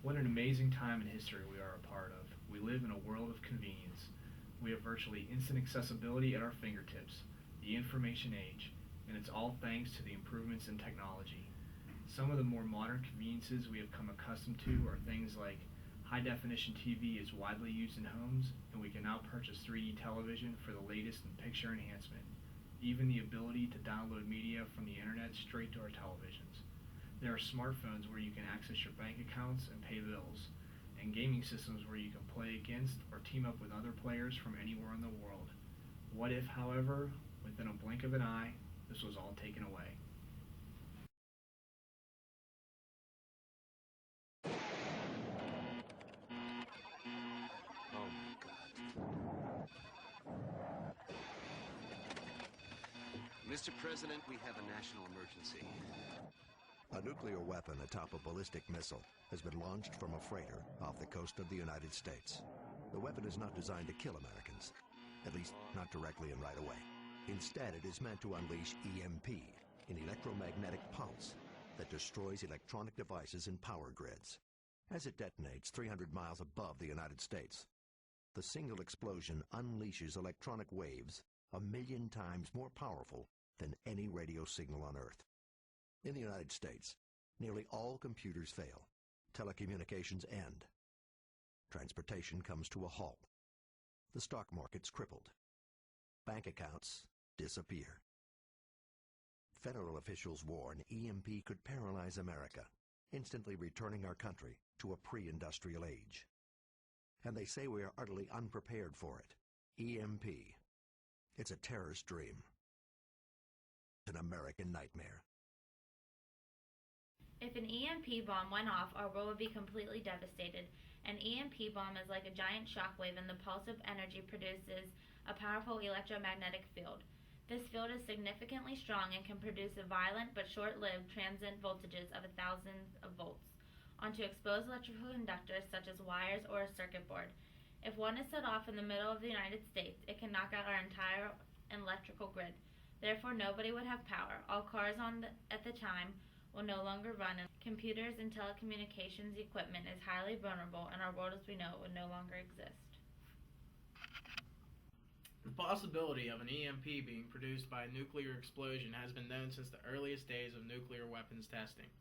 What an amazing time in history we are a part of. We live in a world of convenience. We have virtually instant accessibility at our fingertips, the information age, and it's all thanks to the improvements in technology. Some of the more modern conveniences we have come accustomed to are things like high definition TV is widely used in homes, and we can now purchase 3D television for the latest in picture enhancement. Even the ability to download media from the internet straight to our televisions. There are smartphones where you can access your bank accounts and pay bills, and gaming systems where you can play against or team up with other players from anywhere in the world. What if, however, within a blink of an eye, this was all taken away? Oh my God. Mr. President, we have a national emergency. A nuclear weapon atop a ballistic missile has been launched from a freighter off the coast of the United States. The weapon is not designed to kill Americans, at least not directly and right away. Instead, it is meant to unleash EMP, an electromagnetic pulse that destroys electronic devices and power grids. As it detonates 300 miles above the United States, the single explosion unleashes electronic waves 1,000,000 times more powerful than any radio signal on Earth. In the United States, nearly all computers fail. Telecommunications end. Transportation comes to a halt. The stock market's crippled. Bank accounts disappear. Federal officials warn EMP could paralyze America, instantly returning our country to a pre-industrial age. And they say we are utterly unprepared for it. EMP. It's a terrorist dream. An American nightmare. If an EMP bomb went off, our world would be completely devastated. An EMP bomb is like a giant shockwave, and the pulse of energy produces a powerful electromagnetic field. This field is significantly strong and can produce a violent but short-lived transient voltages of 1,000 volts onto exposed electrical conductors such as wires or a circuit board. If one is set off in the middle of the United States, it can knock out our entire electrical grid. Therefore, nobody would have power. All cars at the time will no longer run, and computers and telecommunications equipment is highly vulnerable, and our world as we know it would no longer exist. The possibility of an EMP being produced by a nuclear explosion has been known since the earliest days of nuclear weapons testing.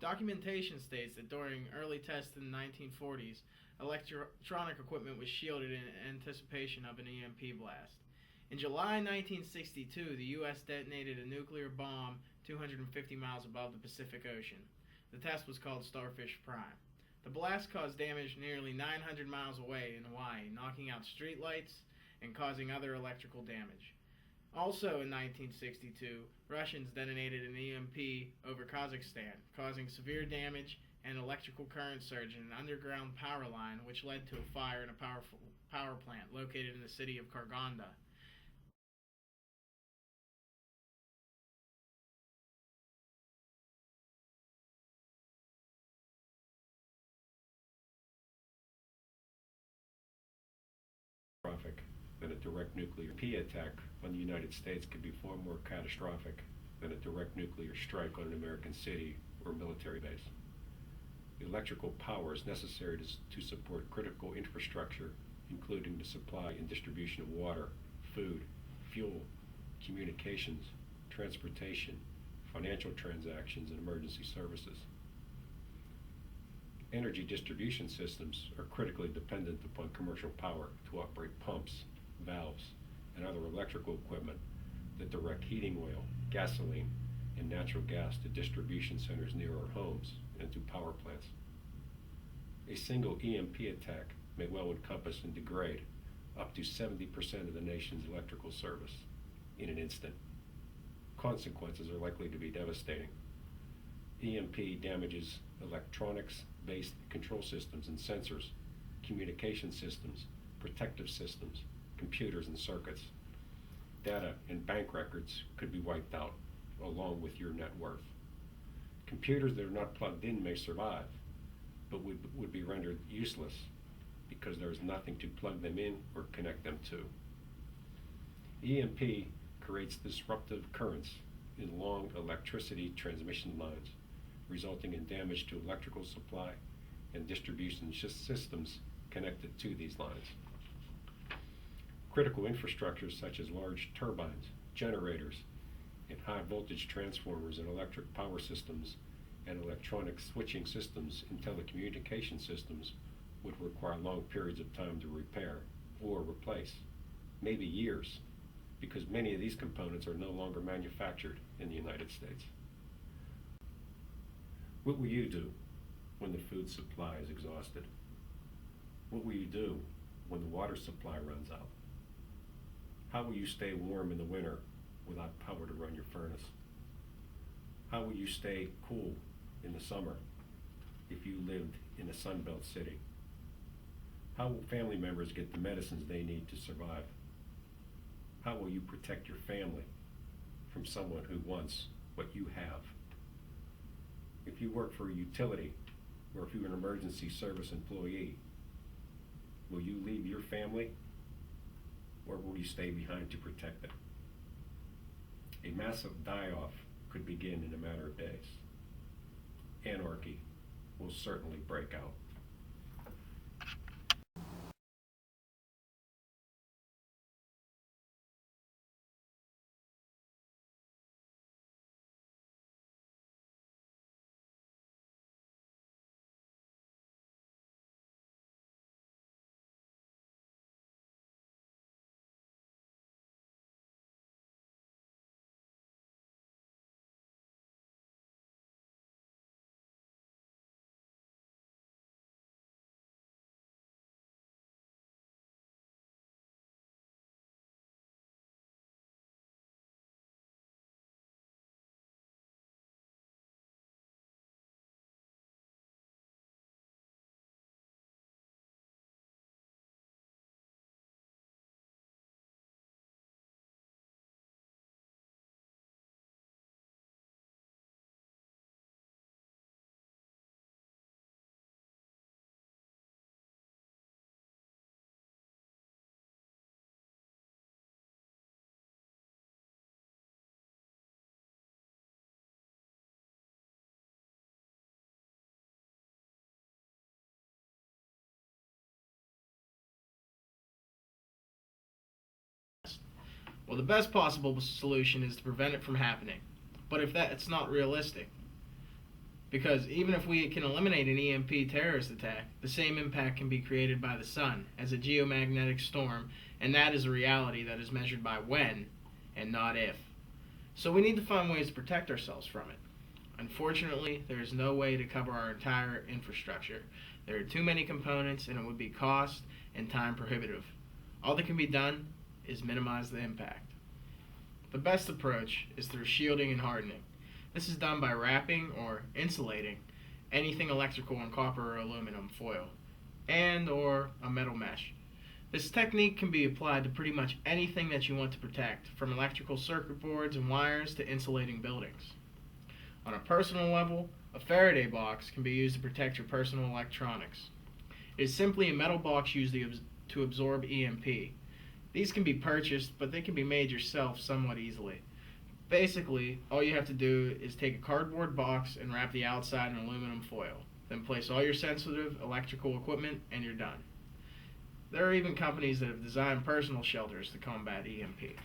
Documentation states that during early tests in the 1940s, electronic equipment was shielded in anticipation of an EMP blast. In July 1962, the U.S. detonated a nuclear bomb 250 miles above the Pacific Ocean. The test was called Starfish Prime. The blast caused damage nearly 900 miles away in Hawaii, knocking out streetlights and causing other electrical damage. Also in 1962, Russians detonated an EMP over Kazakhstan, causing severe damage and electrical current surge in an underground power line, which led to a fire in a powerful power plant located in the city of Karganda. That a direct nuclear EMP attack on the United States could be far more catastrophic than a direct nuclear strike on an American city or military base. The electrical power is necessary to support critical infrastructure, including the supply and distribution of water, food, fuel, communications, transportation, financial transactions, and emergency services. Energy distribution systems are critically dependent upon commercial power to operate pumps, valves, and other electrical equipment that direct heating oil, gasoline, and natural gas to distribution centers near our homes and to power plants. A single EMP attack may well encompass and degrade up to 70% of the nation's electrical service in an instant. Consequences are likely to be devastating. EMP damages electronics-based control systems and sensors, communication systems, protective systems, computers and circuits. Data and bank records could be wiped out, along with your net worth. Computers that are not plugged in may survive, but would be rendered useless because there is nothing to plug them in or connect them to. EMP creates disruptive currents in long electricity transmission lines, resulting in damage to electrical supply and distribution systems connected to these lines. Critical infrastructure such as large turbines, generators, and high voltage transformers and electric power systems and electronic switching systems and telecommunication systems would require long periods of time to repair or replace, maybe years, because many of these components are no longer manufactured in the United States. What will you do when the food supply is exhausted? What will you do when the water supply runs out? How will you stay warm in the winter without power to run your furnace? How will you stay cool in the summer if you lived in a Sunbelt city? How will family members get the medicines they need to survive? How will you protect your family from someone who wants what you have? If you work for a utility or if you're an emergency service employee, will you leave your family or will you stay behind to protect them? A massive die-off could begin in a matter of days. Anarchy will certainly break out. Well, the best possible solution is to prevent it from happening. But if that's not realistic, because even if we can eliminate an EMP terrorist attack, the same impact can be created by the sun as a geomagnetic storm, and that is a reality that is measured by when and not if. So we need to find ways to protect ourselves from it. Unfortunately, there is no way to cover our entire infrastructure. There are too many components and it would be cost and time prohibitive. All that can be done is minimize the impact. The best approach is through shielding and hardening. This is done by wrapping or insulating anything electrical in copper or aluminum foil and or a metal mesh. This technique can be applied to pretty much anything that you want to protect, from electrical circuit boards and wires to insulating buildings. On a personal level, a Faraday box can be used to protect your personal electronics. It is simply a metal box used to absorb EMP. These can be purchased, but they can be made yourself somewhat easily. Basically, all you have to do is take a cardboard box and wrap the outside in aluminum foil. Then place all your sensitive electrical equipment and you're done. There are even companies that have designed personal shelters to combat EMP.